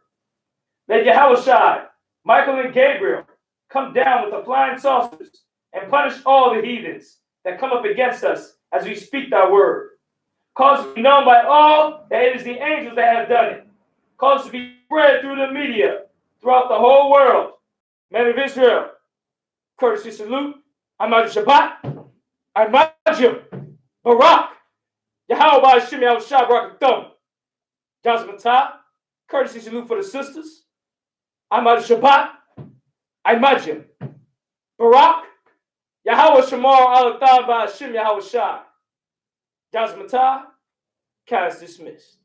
Let Yahushai, Michael and Gabriel come down with the flying saucers and punish all the heathens that come up against us as we speak thy word. Cause it to be known by all that it is the angels that have done it. Cause it to be spread through the media throughout the whole world. Men of Israel, courtesy salute. Ahmad Shabbat. Ahmad Barak. Yahweh Ba'ashem Yahushai Barak Thumb. Jazmatah. Courtesy salute for the sisters. Ahmad Shabbat. Ahmad Barak. Yahweh Shamar Al-Thab Ba'ashem Yahushai. Jazmatah. Cast dismissed.